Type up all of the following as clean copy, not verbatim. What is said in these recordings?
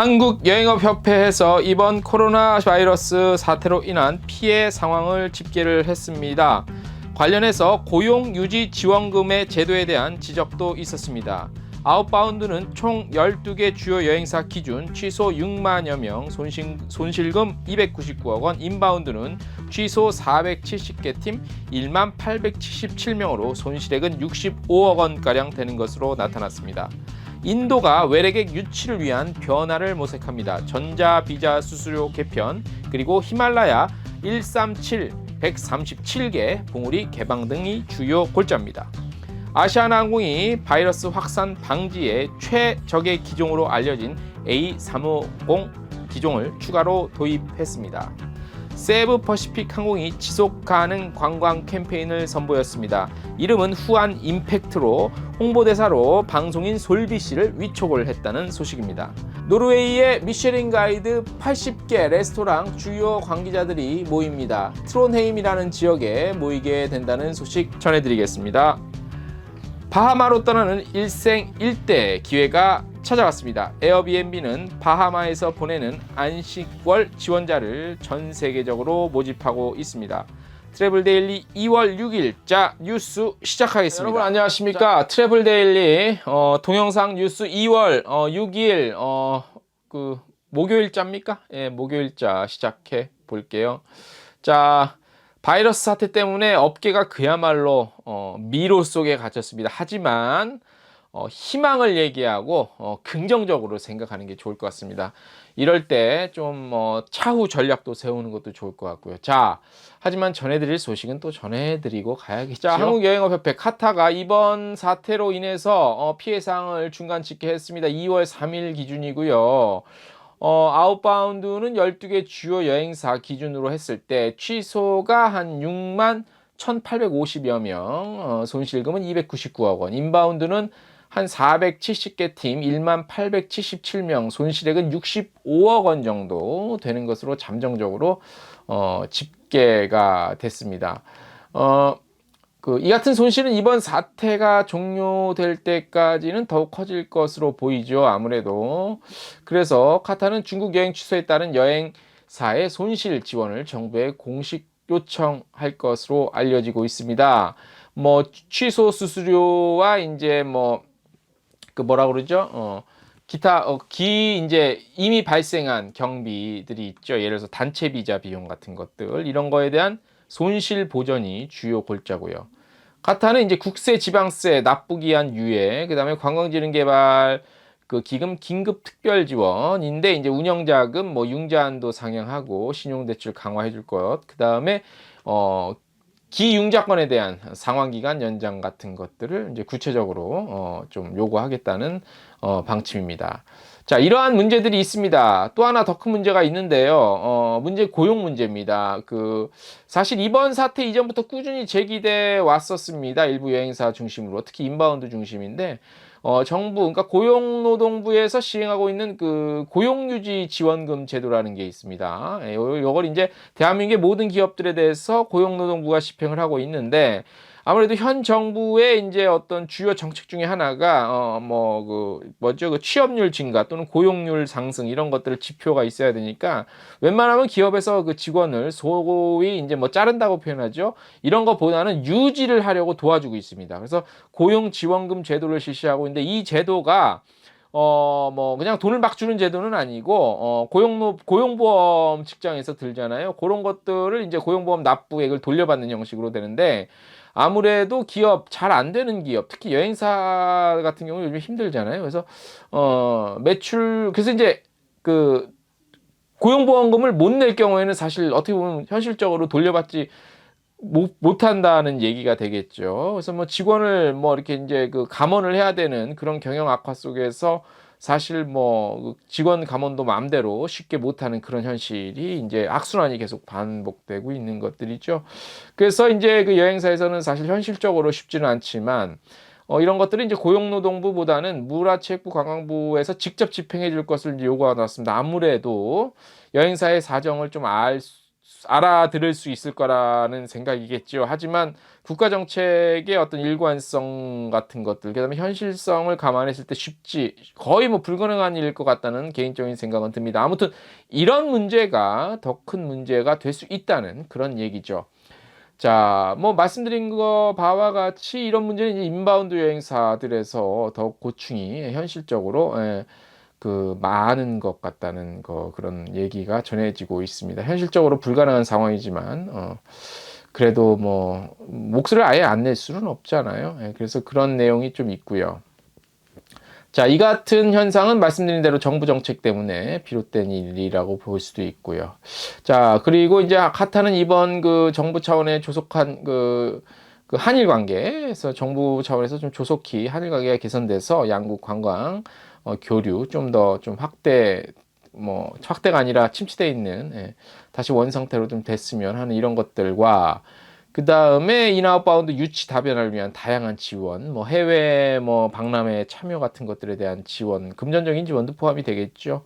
한국여행업협회에서 이번 코로나 바이러스 사태로 인한 피해 상황을 집계를 했습니다. 관련해서 고용유지 지원금의 제도에 대한 지적도 있었습니다. 아웃바운드는 총 12개 주요 여행사 기준 취소 6만여 명, 손실금 299억 원, 인바운드는 취소 470개 팀 1만 877명으로 손실액은 65억 원가량 되는 것으로 나타났습니다. 인도가 외래객 유치를 위한 변화를 모색합니다. 전자비자 수수료 개편, 그리고 히말라야 137, 137개 봉우리 개방 등이 주요 골자입니다. 아시아나항공이 바이러스 확산 방지에 최적의 기종으로 알려진 A350 기종을 추가로 도입했습니다. 세부 퍼시픽 항공이 지속 가능 관광 캠페인을 선보였습니다. 이름은 후안 임팩트로 홍보대사로 방송인 솔비 씨를 위촉을 했다는 소식입니다. 노르웨이의 미쉐린 가이드 80개 레스토랑 주요 관계자들이 모입니다. 트론헤임이라는 지역에 모이게 된다는 소식 전해드리겠습니다. 바하마로 떠나는 일생일대 기회가 찾아왔습니다. 에어비앤비는 바하마에서 보내는 안식월 지원자를 전 세계적으로 모집하고 있습니다. 트래블데일리 2월 6일자 뉴스 시작하겠습니다. 여러분 안녕하십니까? 트래블데일리 동영상 뉴스 2월 6일 목요일자입니까? 예, 목요일자 시작해 볼게요. 자, 바이러스 사태 때문에 업계가 그야말로 미로 속에 갇혔습니다. 하지만 희망을 얘기하고 긍정적으로 생각하는 게 좋을 것 같습니다. 이럴 때 좀 차후 전략도 세우는 것도 좋을 것 같고요. 자, 하지만 전해드릴 소식은 또 전해드리고 가야겠죠. 자, 한국여행업협회 카타가 이번 사태로 인해서 피해상을 중간 집계했습니다. 2월 3일 기준이고요. 아웃바운드는 12개 주요 여행사 기준으로 했을 때 취소가 한 6만 1,850여 명, 손실금은 299억 원, 인바운드는 한 470개 팀 1만 877명, 손실액은 65억 원 정도 되는 것으로 잠정적으로 집계가 됐습니다. 이 같은 손실은 이번 사태가 종료될 때까지는 더욱 커질 것으로 보이죠. 아무래도. 그래서 카타는 중국 여행 취소에 따른 여행사의 손실 지원을 정부에 공식 요청할 것으로 알려지고 있습니다. 취소 수수료와 이제 기타 이제 이미 발생한 경비들이 있죠. 예를 들어서 단체 비자 비용 같은 것들, 이런 거에 대한 손실 보전이 주요 골자고요. 카타는 이제 국세, 지방세, 납부기한 유예, 그다음에 관광지능개발 기금 긴급 특별 지원인데, 이제 운영자금, 융자한도 상향하고 신용대출 강화해줄 것, 그다음에 기융자권에 대한 상환기간 연장 같은 것들을 이제 구체적으로 좀 요구하겠다는 방침입니다. 자, 이러한 문제들이 있습니다. 또 하나 더 큰 문제가 있는데요. 고용 문제입니다. 사실 이번 사태 이전부터 꾸준히 제기돼 왔었습니다. 일부 여행사 중심으로, 특히 인바운드 중심인데, 정부, 그러니까 고용노동부에서 시행하고 있는 고용유지 지원금 제도라는 게 있습니다. 요걸 이제 대한민국의 모든 기업들에 대해서 고용노동부가 집행을 하고 있는데, 아무래도 현 정부의 이제 어떤 주요 정책 중에 하나가 취업률 증가 또는 고용률 상승, 이런 것들 지표가 있어야 되니까 웬만하면 기업에서 직원을 소위 이제 자른다고 표현하죠. 이런 것보다는 유지를 하려고 도와주고 있습니다. 그래서 고용 지원금 제도를 실시하고 있는데, 이 제도가 그냥 돈을 막 주는 제도는 아니고, 고용보험 직장에서 들잖아요. 그런 것들을 이제 고용보험 납부액을 돌려받는 형식으로 되는데, 아무래도 기업, 잘 안 되는 기업, 특히 여행사 같은 경우는 요즘 힘들잖아요. 그래서, 그래서 이제 고용보험금을 못 낼 경우에는 사실 어떻게 보면 현실적으로 돌려받지 못한다는 얘기가 되겠죠. 그래서 직원을 이렇게 이제 감원을 해야 되는 그런 경영 악화 속에서 사실 직원 감원도 마음대로 쉽게 못하는 그런 현실이 이제 악순환이 계속 반복되고 있는 것들이죠. 그래서 이제 여행사에서는 사실 현실적으로 쉽지는 않지만, 이런 것들이 이제 고용노동부보다는 문화체육부, 관광부에서 직접 집행해 줄 것을 이제 요구하고 났습니다. 아무래도 여행사의 사정을 좀 알 알아들을 수 있을 거라는 생각이겠죠. 하지만 국가 정책의 어떤 일관성 같은 것들, 그다음에 현실성을 감안했을 때 쉽지 거의 뭐 불가능한 일일 것 같다는 개인적인 생각은 듭니다. 아무튼 이런 문제가 더 큰 문제가 될 수 있다는 그런 얘기죠. 자, 뭐 말씀드린 거 바와 같이 이런 문제는 이제 인바운드 여행사들에서 더욱 고충이 현실적으로 그 많은 것 같다는 그런 얘기가 전해지고 있습니다. 현실적으로 불가능한 상황이지만 그래도 뭐 몫을 아예 안 낼 수는 없잖아요. 그래서 그런 내용이 좀 있고요. 자, 이 같은 현상은 말씀드린 대로 정부 정책 때문에 비롯된 일이라고 볼 수도 있고요. 자, 그리고 이제 카타는 이번 그 정부 차원의 조속한 그 한일 관계에서 정부 차원에서 좀 조속히 한일 관계가 개선돼서 양국 관광 교류 좀 더 좀 확대가 아니라 침체돼 있는 다시 원 상태로 좀 됐으면 하는 이런 것들과 그 다음에 인아웃바운드 유치 다변화를 위한 다양한 지원, 뭐 해외 박람회 참여 같은 것들에 대한 지원, 금전적인 지원도 포함이 되겠죠.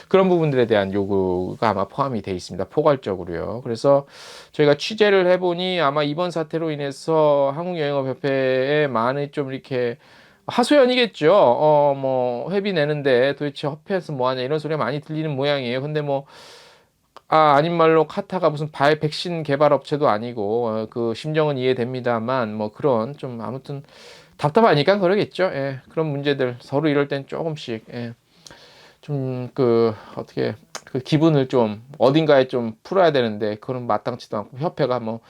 그런 부분들에 대한 요구가 아마 포함이 되어 있습니다. 포괄적으로요. 그래서 저희가 취재를 해보니 아마 이번 사태로 인해서 한국여행업협회에 많이 좀 이렇게 하소연이겠죠. 뭐 회비 내는데 도대체 협회에서 뭐 하냐 이런 소리가 많이 들리는 모양이에요. 근데 아닌 말로 카타가 무슨 백신 개발 업체도 아니고 그 심정은 이해됩니다만 뭐 그런 좀 아무튼 답답하니까 그러겠죠. 그런 문제들 서로 이럴 땐 조금씩 좀 어떻게 그 기분을 좀 어딘가에 좀 풀어야 되는데 그런 마땅치도 않고 협회가 뭐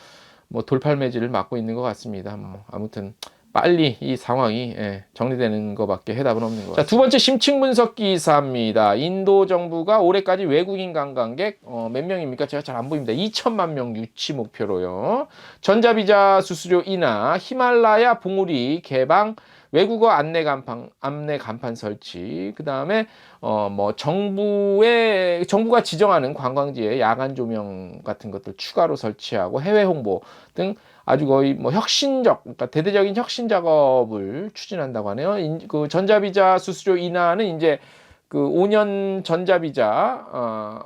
돌팔매질을 맡고 있는 것 같습니다. 뭐 아무튼 빨리 이 상황이 정리되는 것밖에 해답은 없는 것 같습니다. 자, 두 번째 심층 분석 기사입니다. 인도 정부가 올해까지 외국인 관광객 몇 명입니까? 제가 잘 안 보입니다. 2천만 명 유치 목표로요. 전자비자 수수료 인하, 히말라야 봉우리 개방, 외국어 안내 간판 설치, 그 다음에 정부가 지정하는 관광지에 야간 조명 같은 것들 추가로 설치하고 해외 홍보 등 아주 거의 그러니까 대대적인 혁신 작업을 추진한다고 하네요. 그 전자비자 수수료 인하는 이제 그 5년 전자비자죠.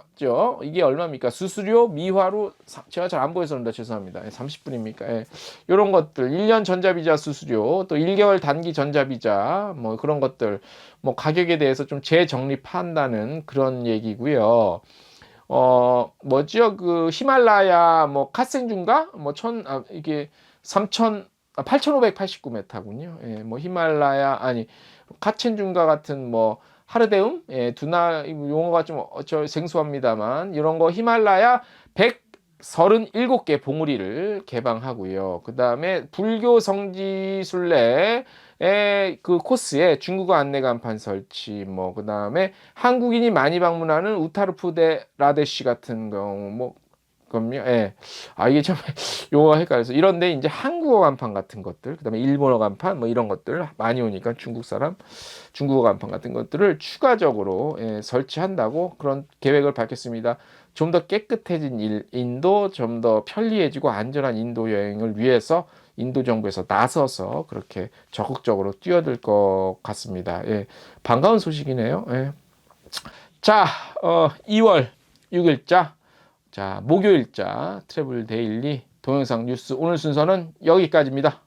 이게 얼마입니까? 수수료 미화로 제가 잘 안 보여서 그런다. 죄송합니다. 30분입니까? 이런 것들 1년 전자비자 수수료 또 1개월 단기 전자비자 뭐 그런 것들 가격에 대해서 좀 재정립한다는 그런 얘기고요. 그 히말라야 카센중가 이게 8,589m군요. 히말라야 카첸중가 같은 하르데움 두나 용어가 좀 생소합니다만 이런 거 히말라야 137개 봉우리를 개방하고요. 그 다음에 불교 성지순례 그 코스에 중국어 안내 간판 설치, 그 다음에 한국인이 많이 방문하는 우타르푸데 라데시 같은 경우, 그럼요. 이게 참 용어가 헷갈려서 이런데 이제 한국어 간판 같은 것들, 그 다음에 일본어 간판 이런 것들 많이 오니까 중국어 간판 같은 것들을 추가적으로 설치한다고 그런 계획을 밝혔습니다. 좀 더 깨끗해진 인도, 좀 더 편리해지고 안전한 인도 여행을 위해서 인도 정부에서 나서서 그렇게 적극적으로 뛰어들 것 같습니다. 반가운 소식이네요. 자, 2월 6일자, 자, 목요일자 트래블 데일리 동영상 뉴스 오늘 순서는 여기까지입니다.